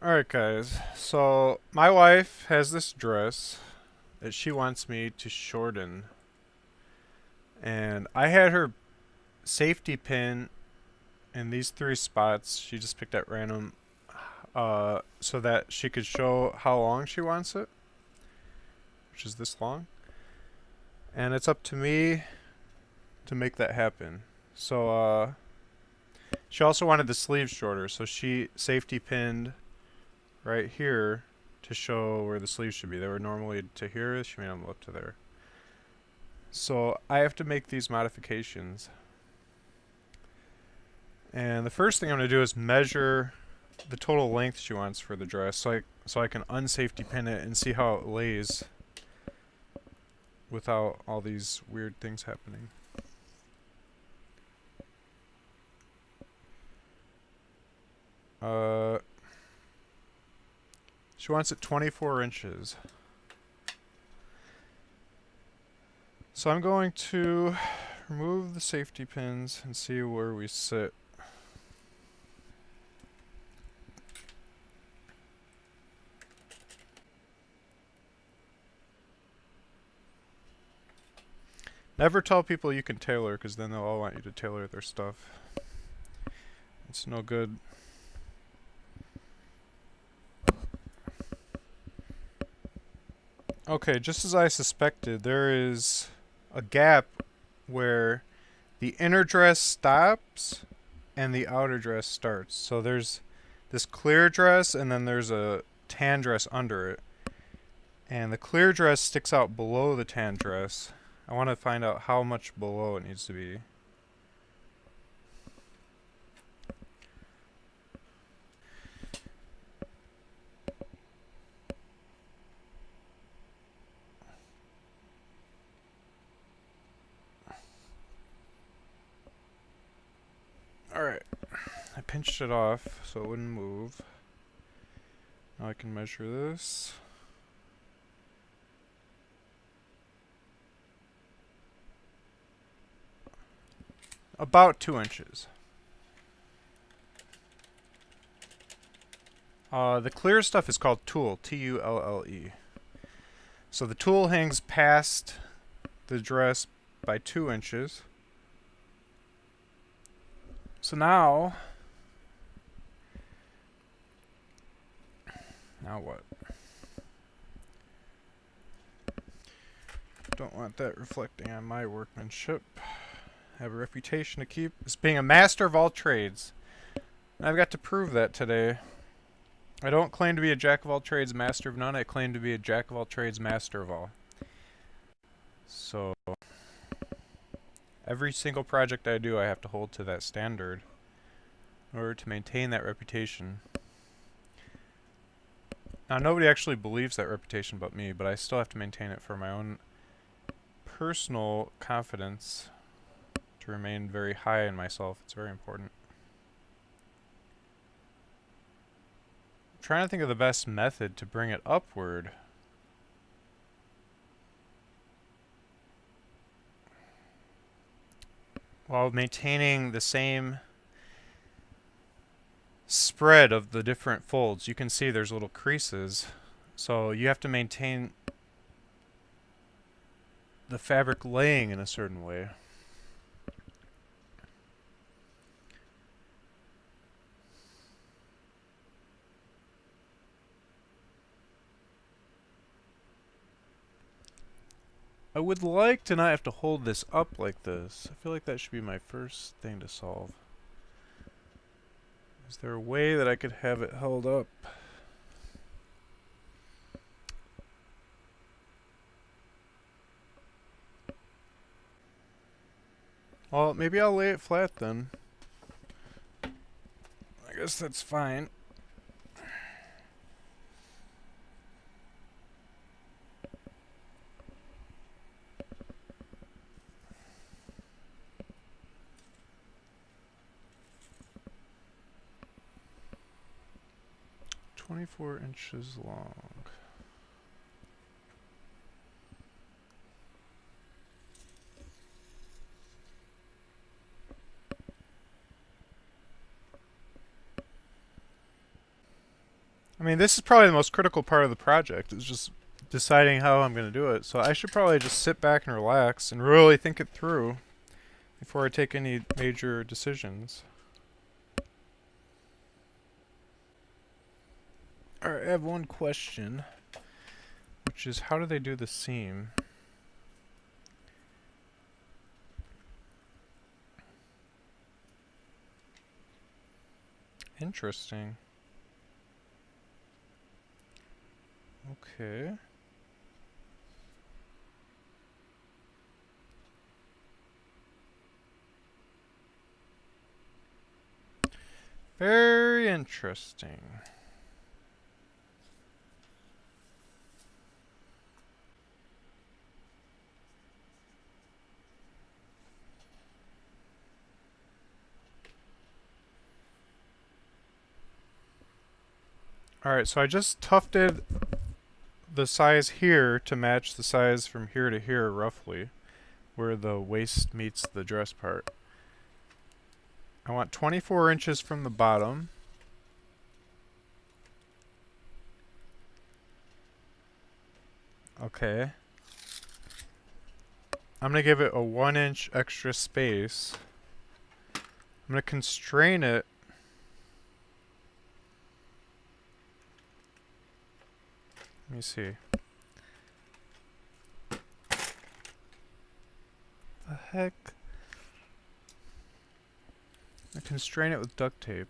Alright guys, so my wife has this dress that she wants me to shorten, and I had her safety pin in these three spots she just picked at random, so that she could show how long she wants it, which is this long, and it's up to me to make that happen. So she also wanted the sleeves shorter, so she safety pinned right here to show where the sleeves should be. They were normally to here, she made them up to there. So I have to make these modifications. And the first thing I'm going to do is measure the total length she wants for the dress so I can unsafety pin it and see how it lays without all these weird things happening. She wants it 24 inches. So I'm going to remove the safety pins and see where we sit. Never tell people you can tailor, because then they'll all want you to tailor their stuff. It's no good. Okay, just as I suspected, there is a gap where the inner dress stops and the outer dress starts. So there's this clear dress and then there's a tan dress under it. And the clear dress sticks out below the tan dress. I want to find out how much below it needs to be. Alright, I pinched it off so it wouldn't move. Now I can measure this. About 2 inches. The clear stuff is called tulle, T-U-L-L-E. So the tulle hangs past the dress by 2 inches. So now what? Don't want that reflecting on my workmanship. I have a reputation to keep as being a master of all trades. And I've got to prove that today. I don't claim to be a jack of all trades, master of none. I claim to be a jack of all trades, master of all. So every single project I do, I have to hold to that standard in order to maintain that reputation. Now, nobody actually believes that reputation but me, but I still have to maintain it for my own personal confidence, to remain very high in myself. It's very important. I'm trying to think of the best method to bring it upward. While maintaining the same spread of the different folds. You can see there's little creases, so you have to maintain the fabric laying in a certain way. I would like to not have to hold this up like this. I feel like that should be my first thing to solve. Is there a way that I could have it held up? Well, maybe I'll lay it flat then. I guess that's fine. "24 inches long." I mean, this is probably the most critical part of the project. Is just deciding how I'm going to do it. So I should probably just sit back and relax and really think it through before I take any major decisions. Alright, I have one question, which is how do they do the seam? Interesting. Okay. Very interesting. Alright, so I just tufted the size here to match the size from here to here roughly, where the waist meets the dress part. I want 24 inches from the bottom. Okay. I'm going to give it a 1 inch extra space. I'm going to constrain it. Let me see. The heck? I constrain it with duct tape.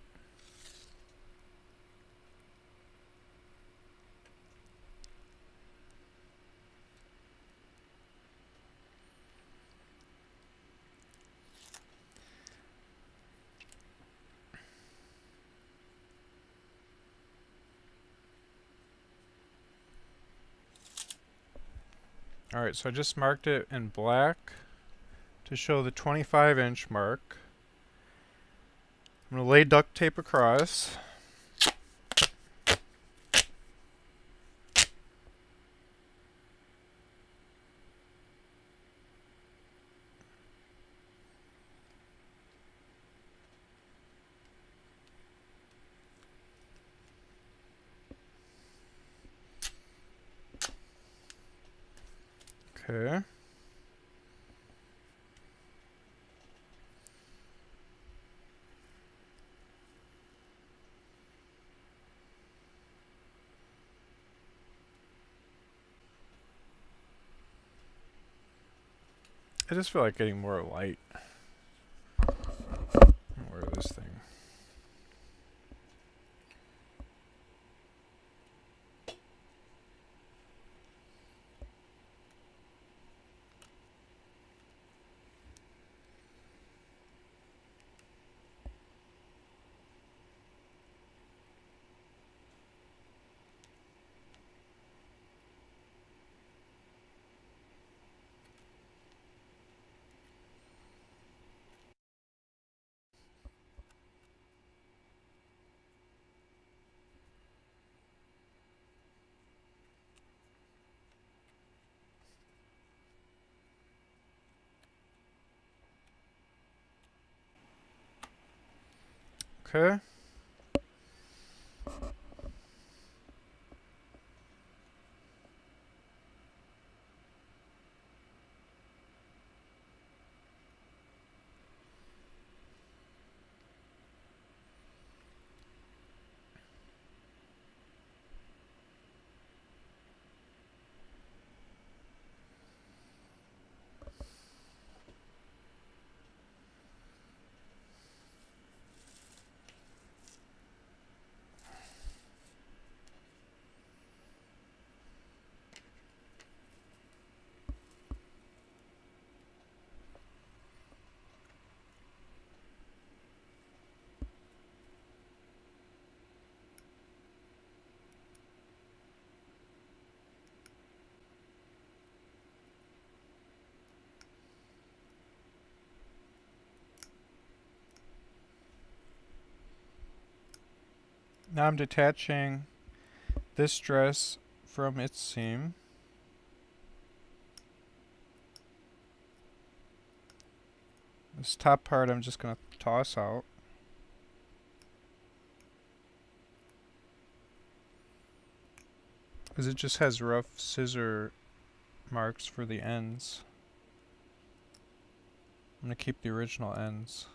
Alright, so I just marked it in black to show the 25-inch mark. I'm going to lay duct tape across. Okay. I just feel like getting more light. Where is this thing? Okay. Now I'm detaching this dress from its seam. This top part I'm just going to toss out. Because it just has rough scissor marks for the ends. I'm going to keep the original ends.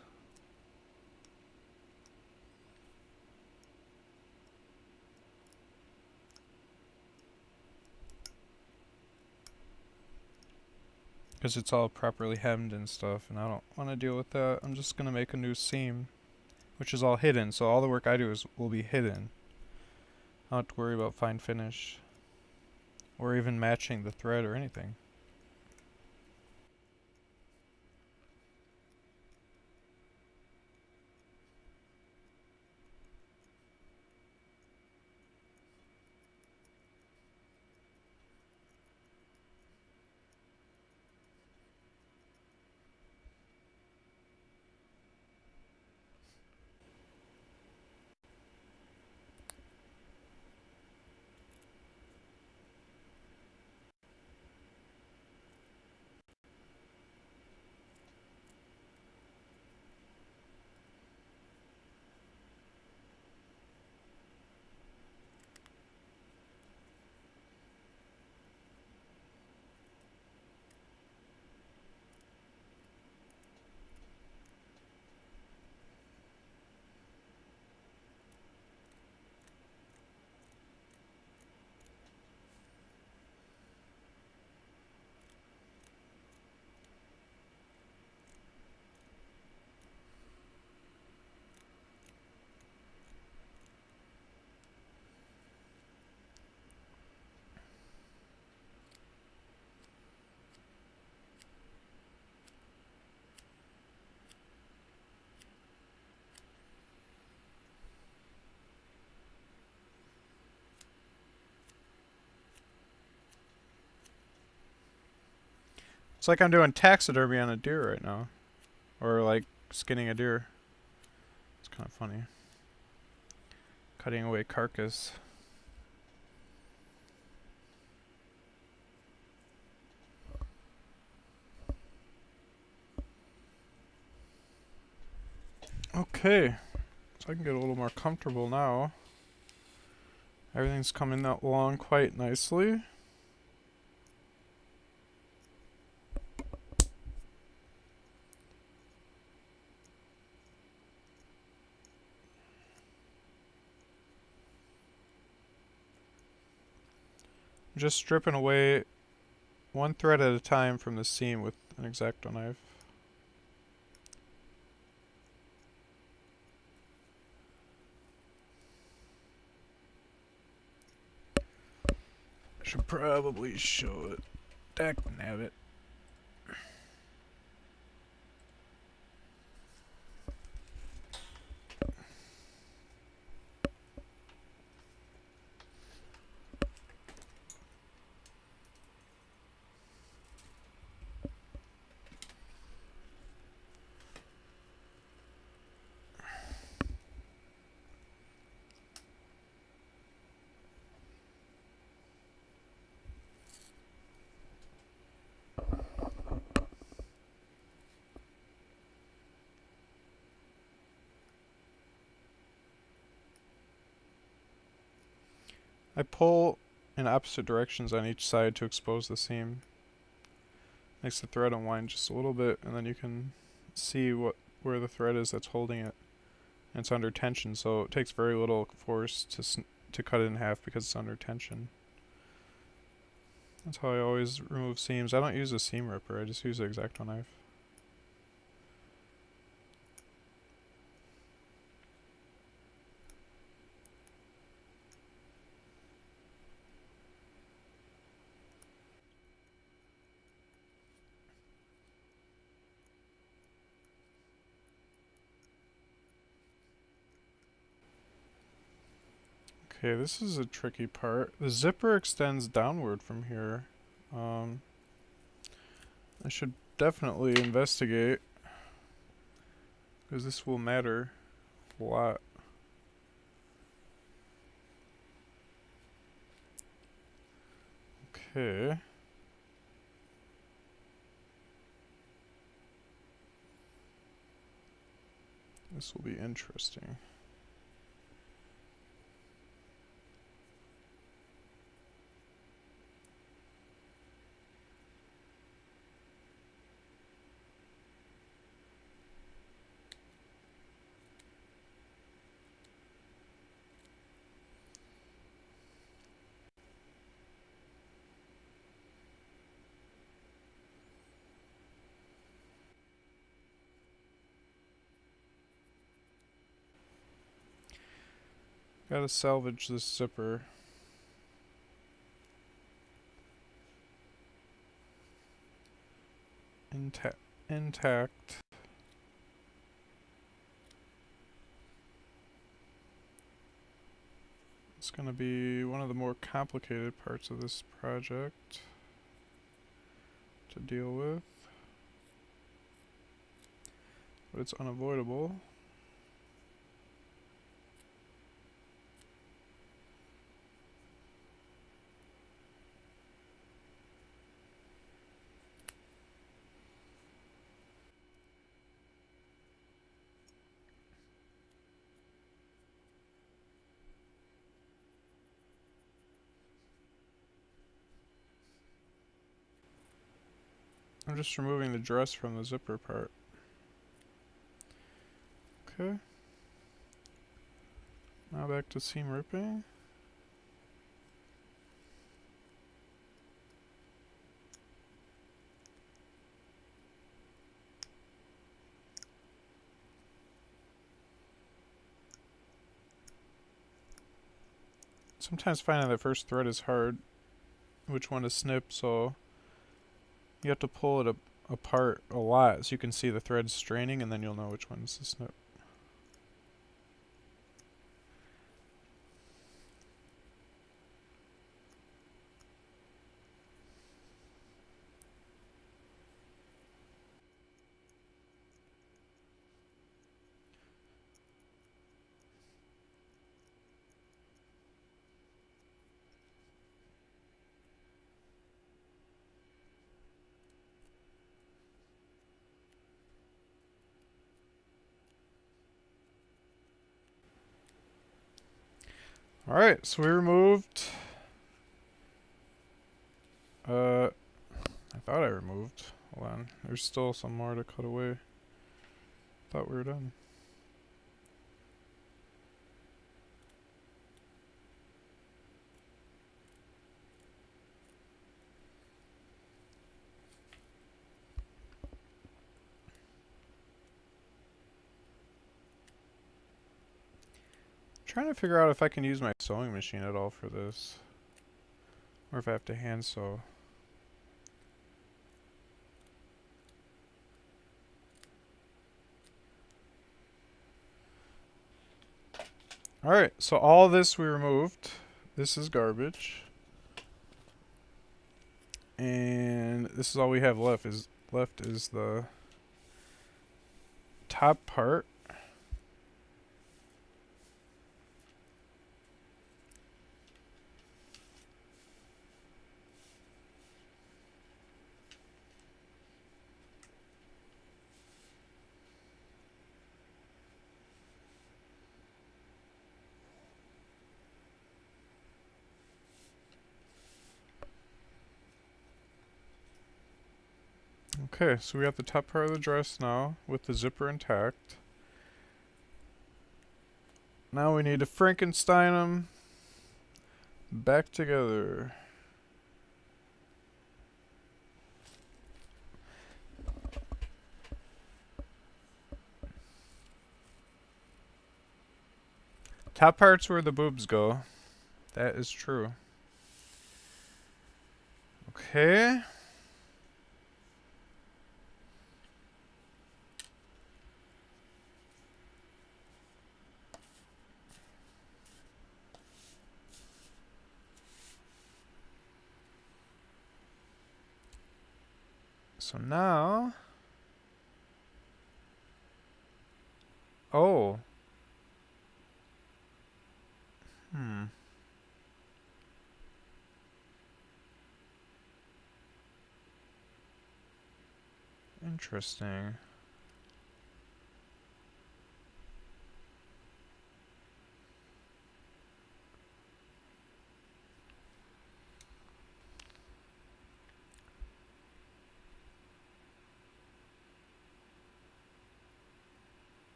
Because it's all properly hemmed and stuff, and I don't want to deal with that. I'm just going to make a new seam, which is all hidden, so all the work I do will be hidden. I don't have to worry about fine finish, or even matching the thread or anything. It's like I'm doing taxidermy on a deer right now. Or like skinning a deer. It's kind of funny. Cutting away carcass. Okay, so I can get a little more comfortable now. Everything's coming along quite nicely. I'm just stripping away one thread at a time from the seam with an X-Acto knife. Should probably show it. Dagnabbit. I pull in opposite directions on each side to expose the seam. Makes the thread unwind just a little bit, and then you can see where the thread is that's holding it. And it's under tension, so it takes very little force to cut it in half because it's under tension. That's how I always remove seams. I don't use a seam ripper, I just use an X-Acto knife. Okay, this is a tricky part. The zipper extends downward from here. I should definitely investigate, because this will matter a lot. Okay. This will be interesting. Gotta salvage this zipper. Intact. It's gonna be one of the more complicated parts of this project to deal with, but it's unavoidable. I'm just removing the dress from the zipper part. Okay. Now back to seam ripping. Sometimes finding the first thread is hard, which one to snip, so you have to pull it apart a lot so you can see the threads straining, and then you'll know which one's to snip. Alright, so we removed... I thought I removed. Hold on. There's still some more to cut away. Thought we were done. Trying to figure out if I can use my sewing machine at all for this, or if I have to hand sew. Alright, so all this we removed. This is garbage. And this is all we have left is the top part. Okay, so we got the top part of the dress now with the zipper intact. Now we need to Frankenstein them back together. Top part's where the boobs go. That is true. Okay. So now... Oh. Interesting.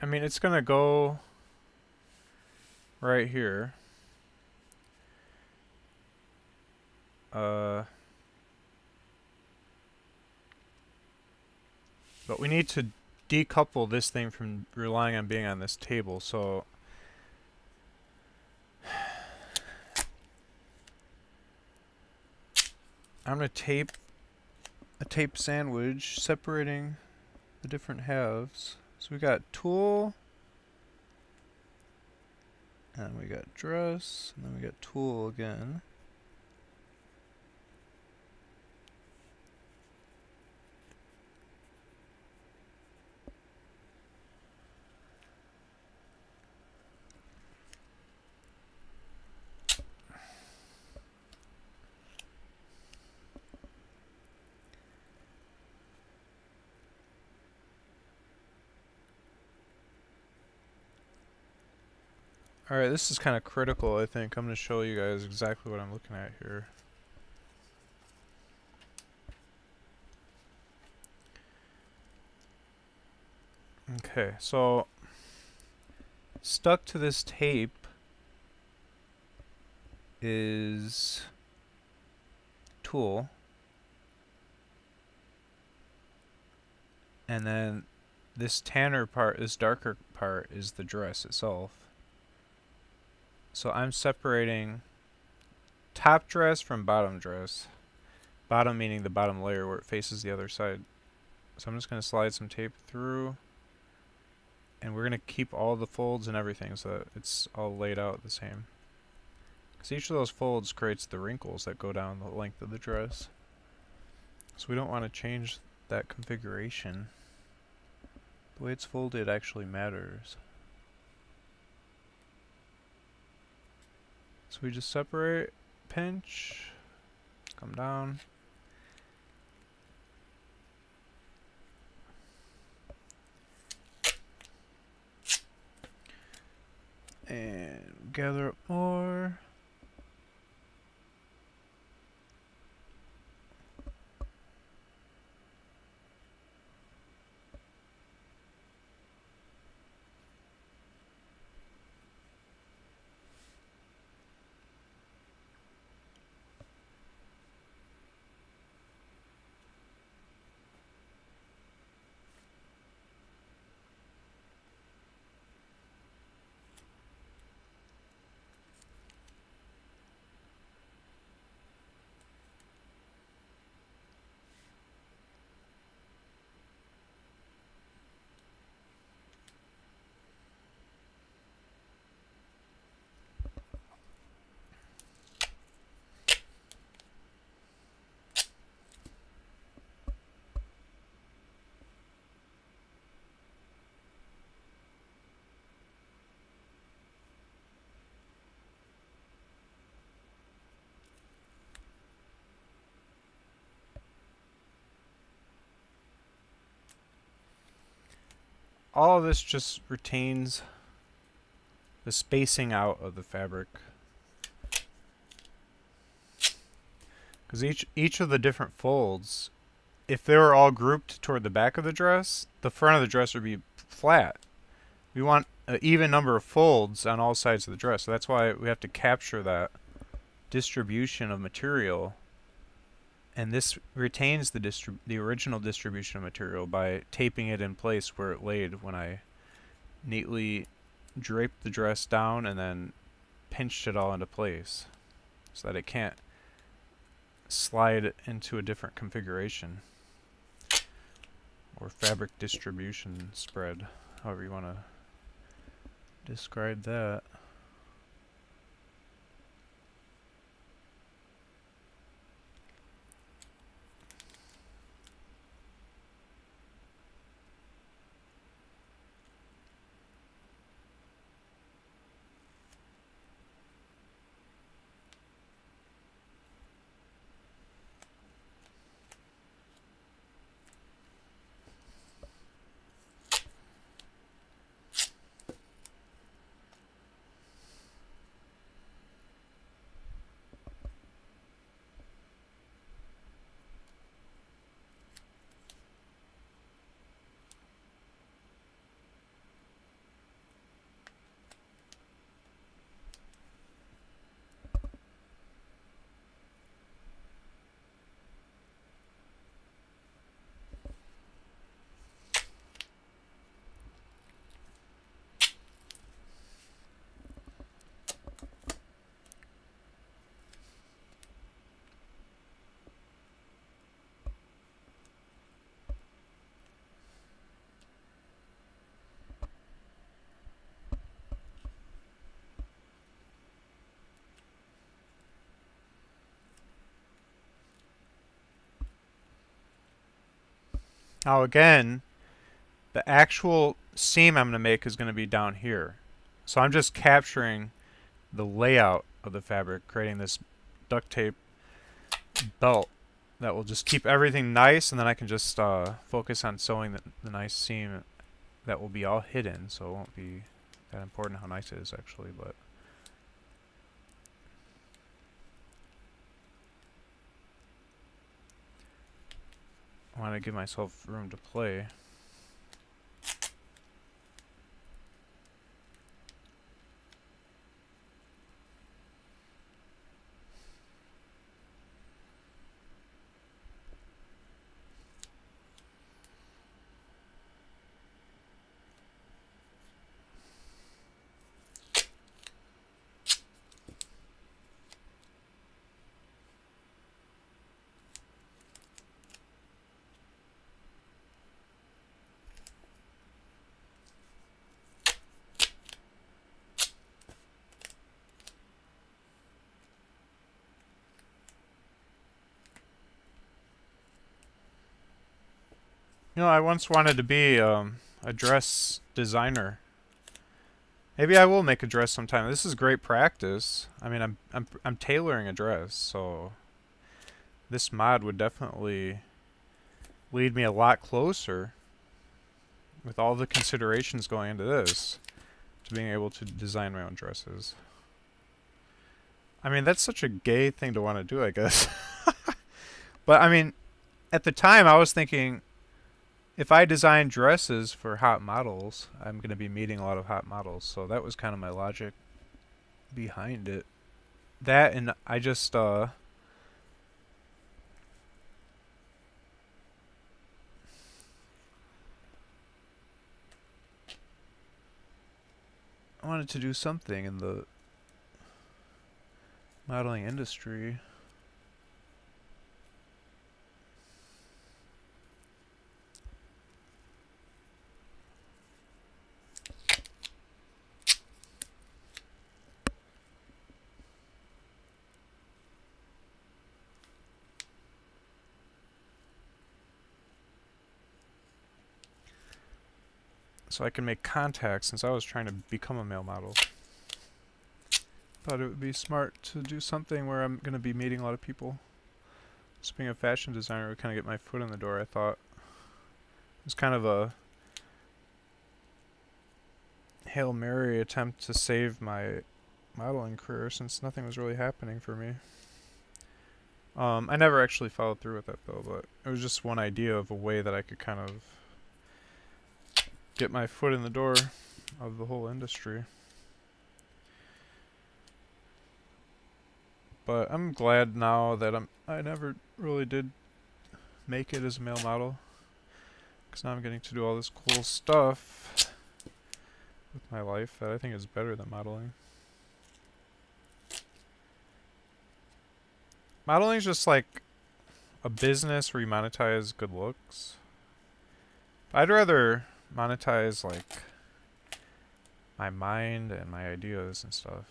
I mean, it's gonna go right here. But we need to decouple this thing from relying on being on this table, so I'm going to tape a tape sandwich separating the different halves. So we got tool, and we got dress, and then we got tool again. Alright, this is kind of critical, I think. I'm going to show you guys exactly what I'm looking at here. Okay, so stuck to this tape is tool, and then this tanner part, this darker part, is the dress itself. So I'm separating top dress from bottom dress. Bottom meaning the bottom layer where it faces the other side. So I'm just going to slide some tape through, and we're going to keep all the folds and everything so that it's all laid out the same. Because each of those folds creates the wrinkles that go down the length of the dress. So we don't want to change that configuration. The way it's folded actually matters. So we just separate, pinch, come down. And gather up more. All of this just retains the spacing out of the fabric. Because each of the different folds, if they were all grouped toward the back of the dress, the front of the dress would be flat. We want an even number of folds on all sides of the dress. So that's why we have to capture that distribution of material. And this retains the original distribution of material by taping it in place where it laid when I neatly draped the dress down and then pinched it all into place so that it can't slide into a different configuration or fabric distribution spread, however you want to describe that. Now again, the actual seam I'm going to make is going to be down here. So I'm just capturing the layout of the fabric, creating this duct tape belt that will just keep everything nice, and then I can just focus on sewing the nice seam that will be all hidden, so it won't be that important how nice it is actually, but I want to give myself room to play. You know, I once wanted to be a dress designer. Maybe I will make a dress sometime. This is great practice. I mean, I'm tailoring a dress, so this mod would definitely lead me a lot closer with all the considerations going into this to being able to design my own dresses. I mean, that's such a gay thing to want to do, I guess. But I mean, at the time I was thinking if I design dresses for hot models, I'm going to be meeting a lot of hot models. So that was kind of my logic behind it. That and I just I wanted to do something in the modeling industry. So I can make contacts since I was trying to become a male model. Thought it would be smart to do something where I'm going to be meeting a lot of people. Just being a fashion designer would kind of get my foot in the door, I thought. It was kind of a Hail Mary attempt to save my modeling career since nothing was really happening for me. I never actually followed through with that though, but it was just one idea of a way that I could kind of get my foot in the door of the whole industry. But I'm glad now that I never really did make it as a male model, because now I'm getting to do all this cool stuff with my life that I think is better than modeling. Modeling is just like a business where you monetize good looks. I'd rather monetize like my mind and my ideas and stuff.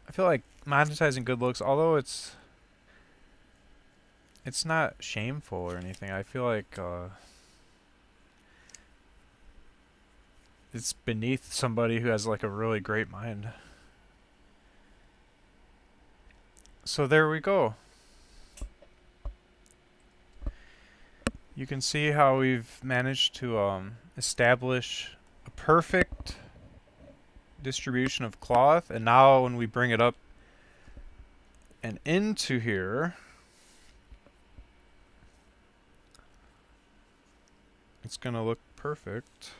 I feel like monetizing good looks, although it's not shameful or anything. I feel like it's beneath somebody who has like a really great mind. So there we go. You can see how we've managed to establish a perfect distribution of cloth, and now when we bring it up and into here, it's gonna look perfect.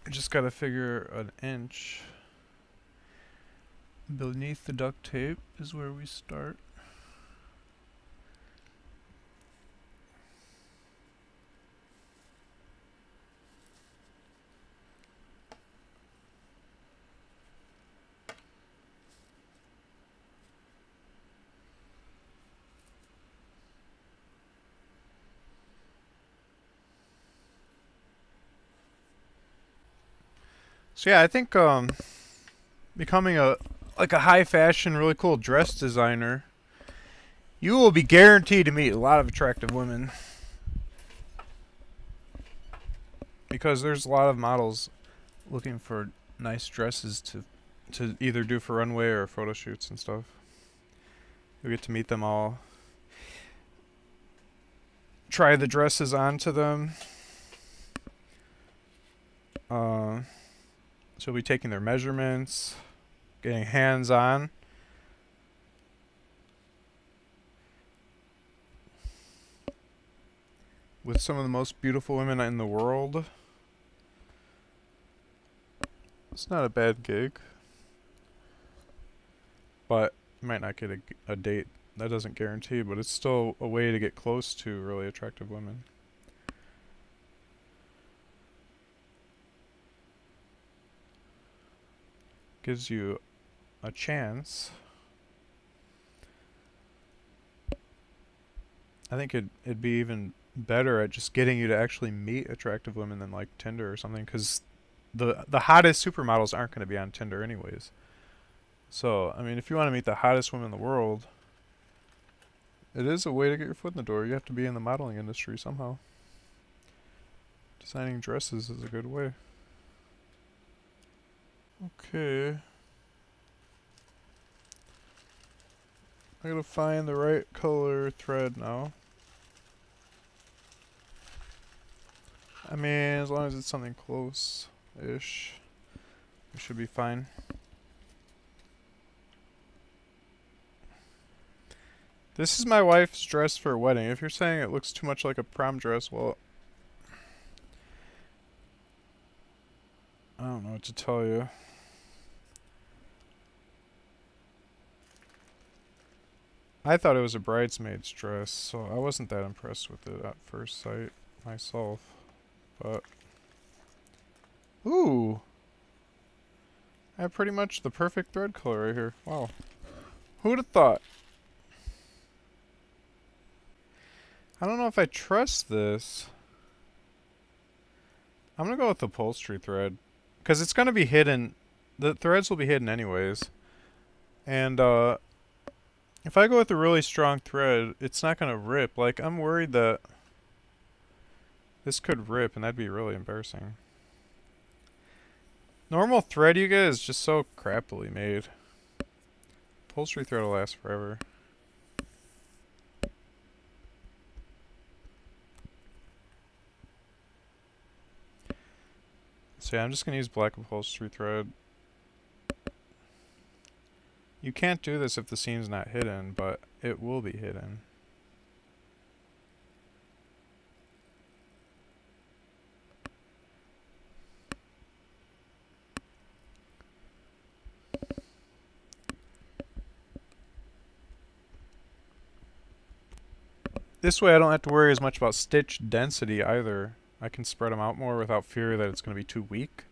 I just gotta figure an inch. Beneath the duct tape is where we start. So yeah, I think becoming a like a high fashion, really cool dress designer, you will be guaranteed to meet a lot of attractive women because there's a lot of models looking for nice dresses to either do for runway or photo shoots and stuff. You'll get to meet them all, try the dresses onto them. Uh, so we'll be taking their measurements, getting hands on. With some of the most beautiful women in the world. It's not a bad gig. But you might not get a date. That doesn't guarantee, but it's still a way to get close to really attractive women. Gives you a chance. I think it'd be even better at just getting you to actually meet attractive women than like Tinder or something, because the hottest supermodels aren't going to be on Tinder anyways. So I mean, if you want to meet the hottest women in the world, it is a way to get your foot in the door. You have to be in the modeling industry somehow. Designing dresses is a good way. Okay. I gotta find the right color thread now. I mean, as long as it's something close-ish, it should be fine. This is my wife's dress for a wedding. If you're saying it looks too much like a prom dress, well, I don't know what to tell you. I thought it was a bridesmaid's dress, so I wasn't that impressed with it at first sight myself. But, ooh, I have pretty much the perfect thread color right here. Wow. Who'd have thought? I don't know if I trust this. I'm gonna go with the upholstery thread, because it's gonna be hidden. The threads will be hidden anyways. And, if I go with a really strong thread, it's not gonna rip. Like, I'm worried that this could rip, and that'd be really embarrassing. Normal thread you get is just so crappily made. Upholstery thread will last forever. So yeah, I'm just gonna use black upholstery thread. You can't do this if the seam's not hidden, but it will be hidden. This way I don't have to worry as much about stitch density either. I can spread them out more without fear that it's going to be too weak.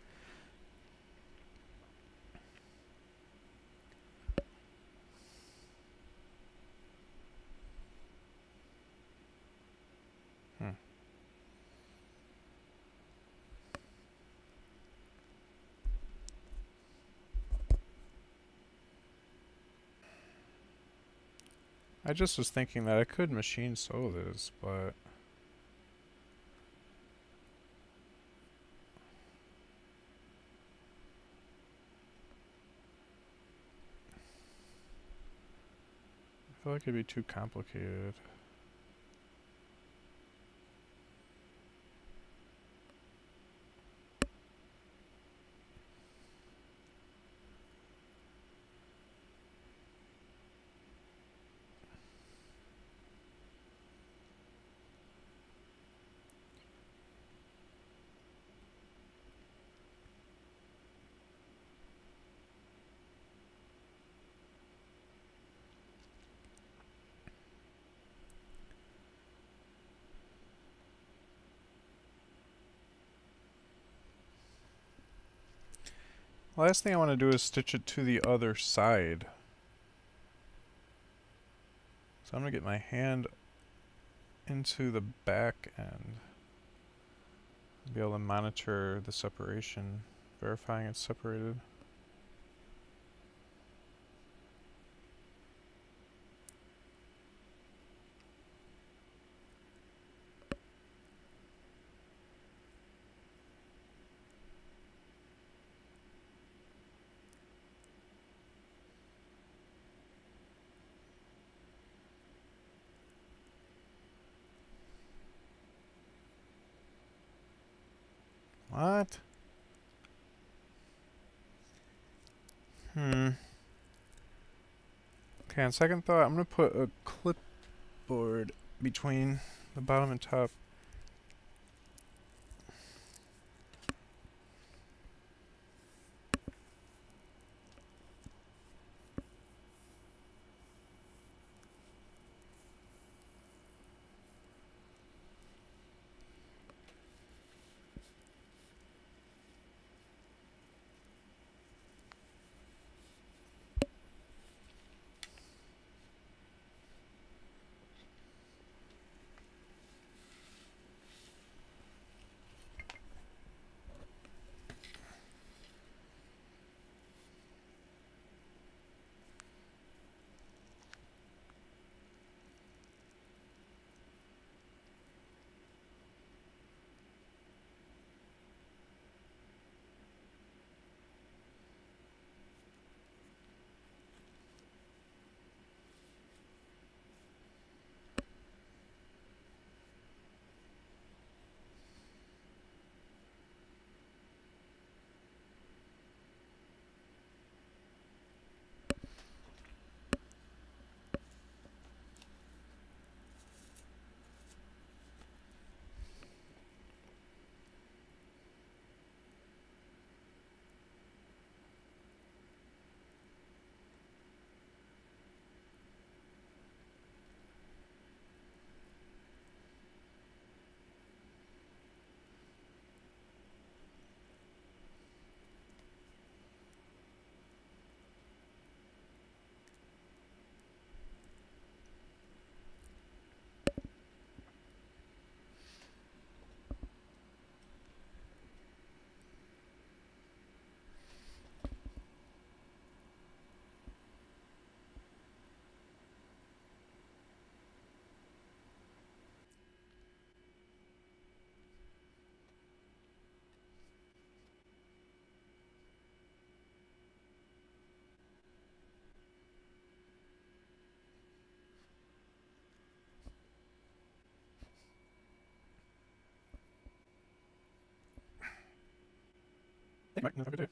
I just was thinking that I could machine sew this, but I feel like it'd be too complicated. Last thing I want to do is stitch it to the other side. So I'm going to get my hand into the back end. Be able to monitor the separation verifying it's separated. What? Hmm. Okay, on second thought, I'm gonna put a clipboard between the bottom and top. Hey, Mike, that's okay too.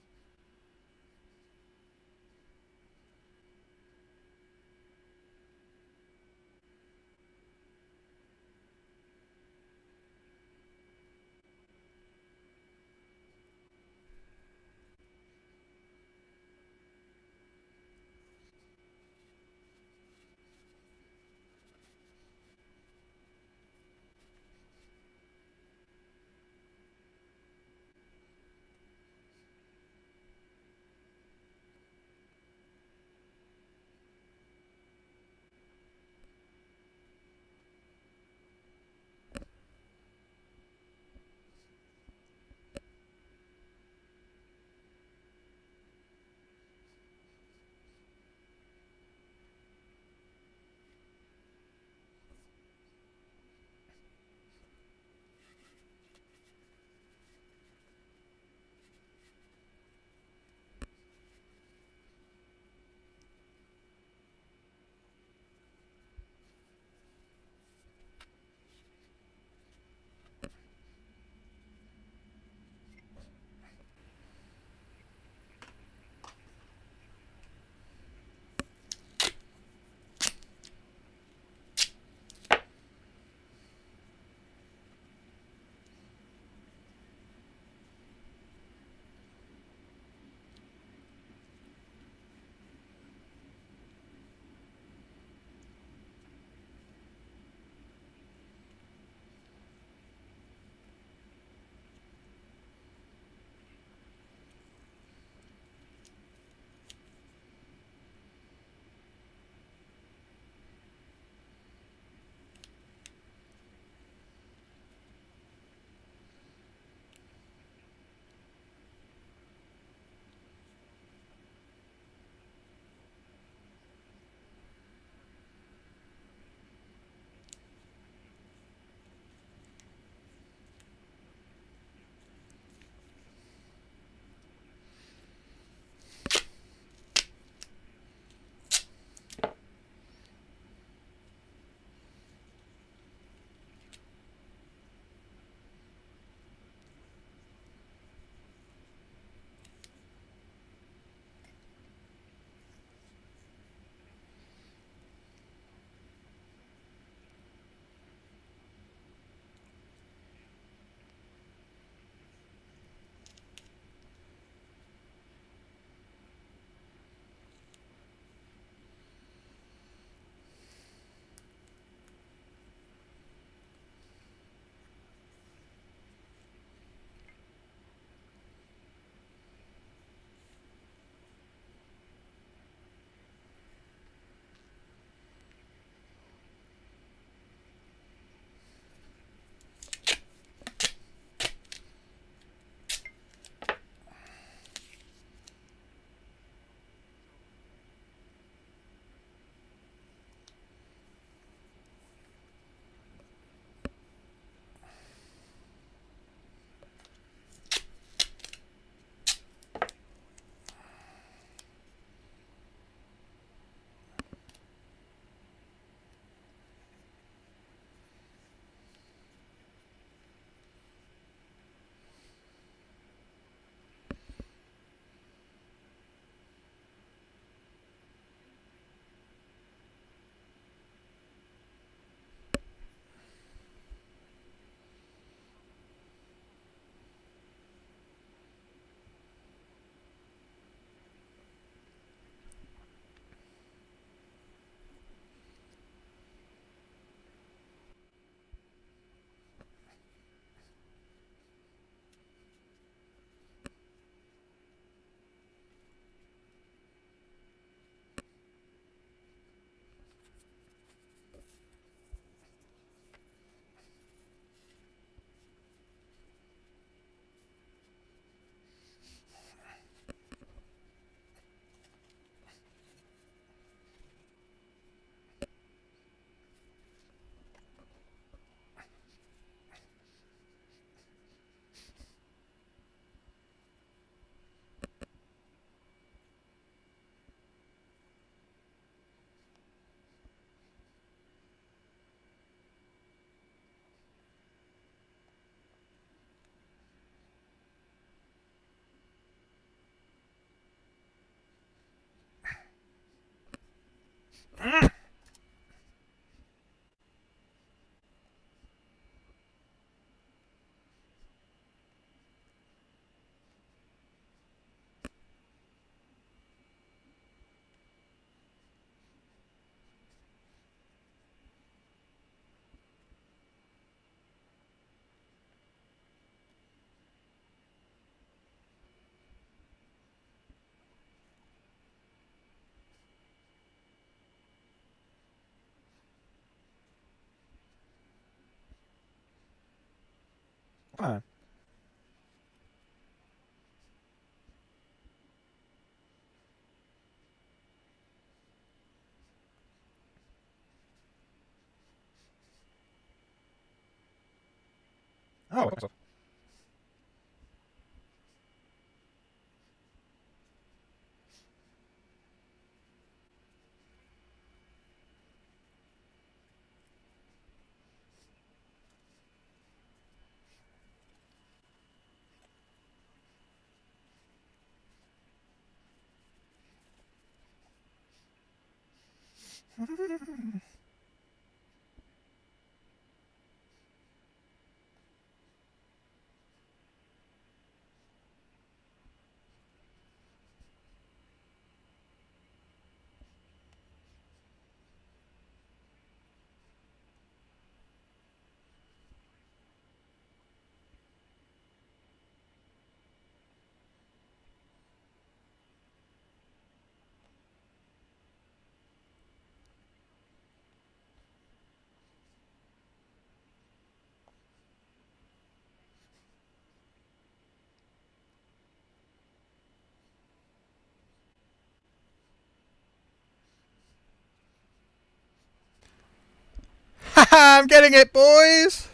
Come on. Oh, so- I'm getting it, boys!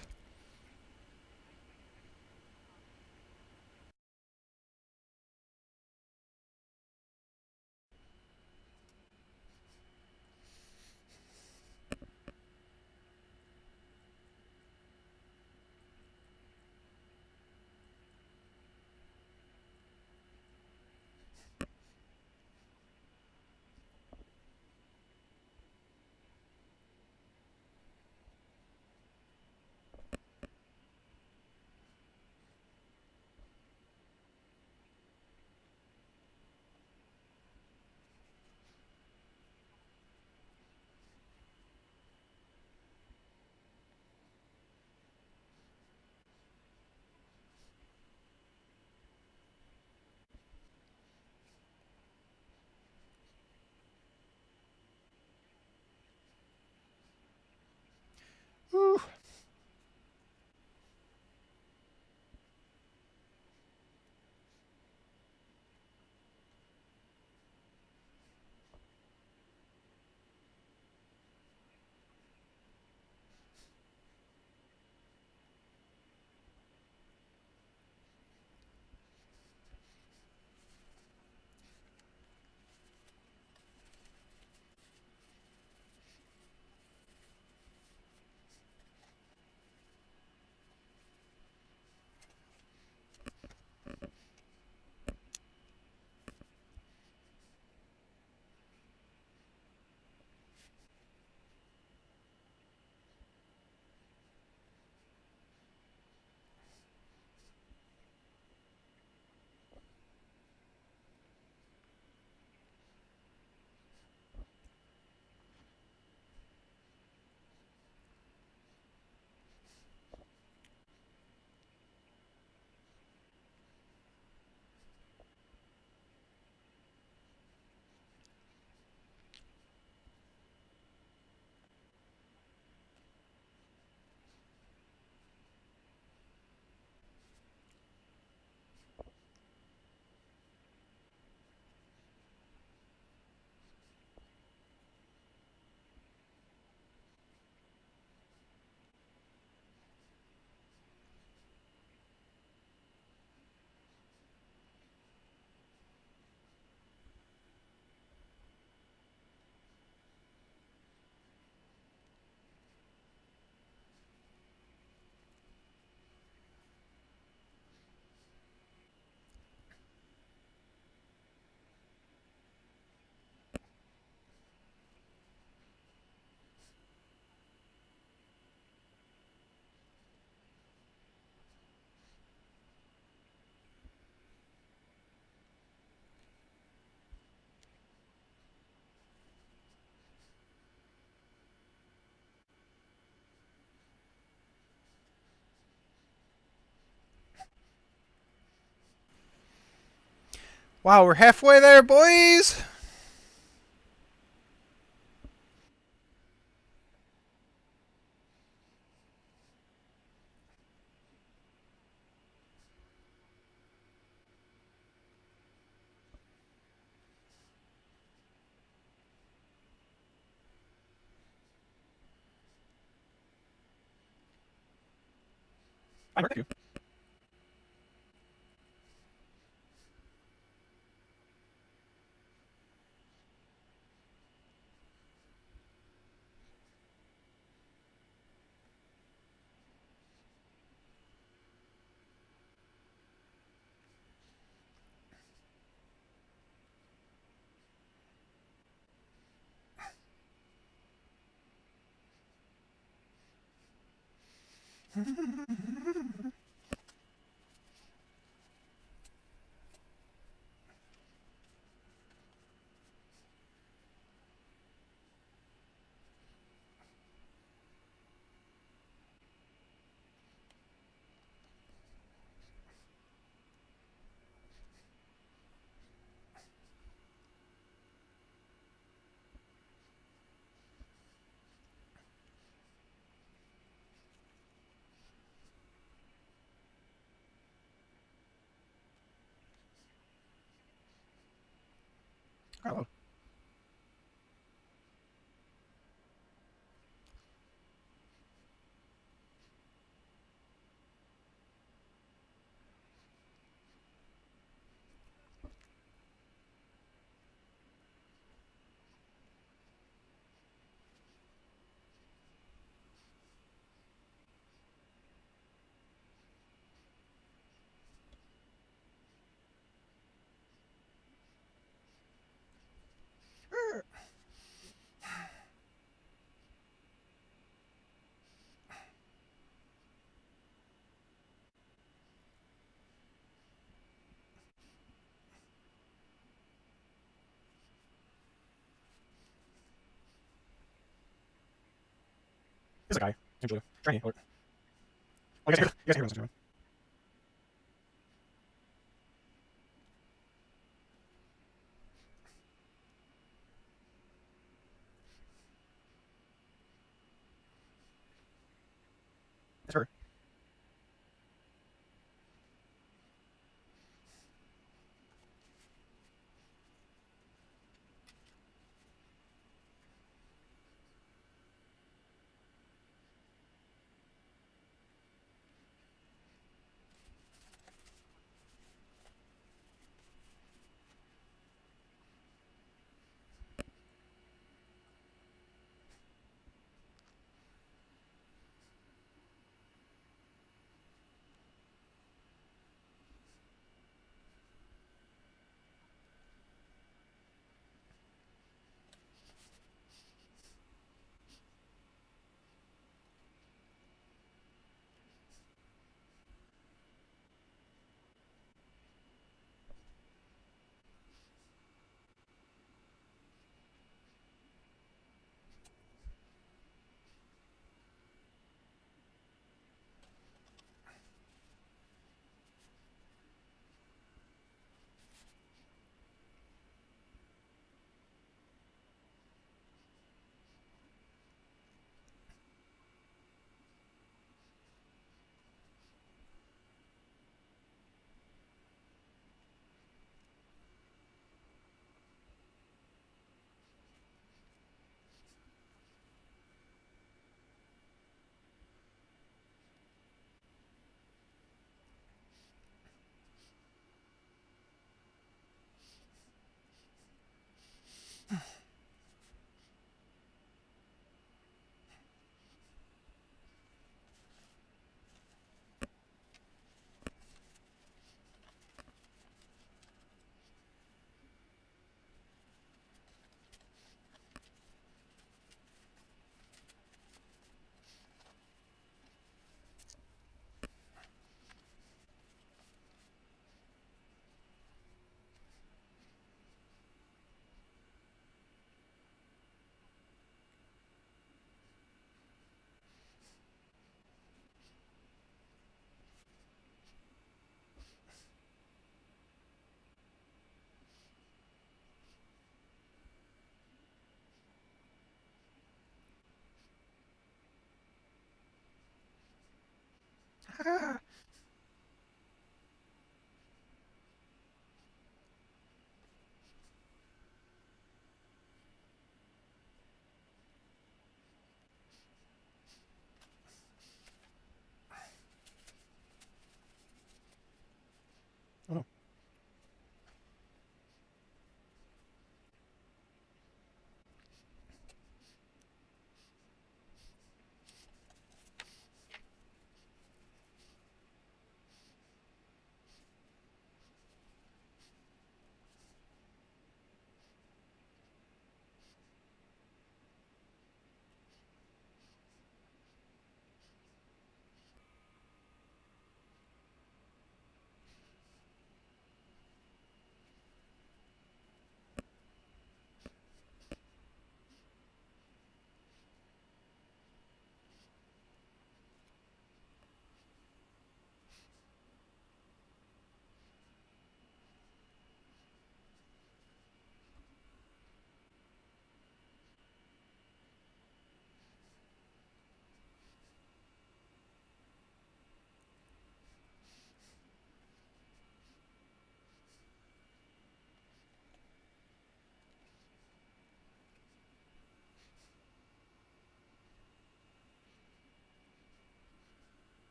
Whew. Wow, we're halfway there, boys! I work you. Hello. He's a guy. Essentially. Trainee. Well, you guys hear him. It's her.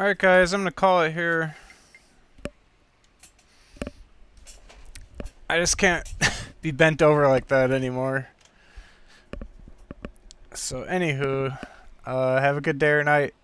Alright guys, I'm gonna call it here. I just can't be bent over like that anymore. So anywho, have a good day or night.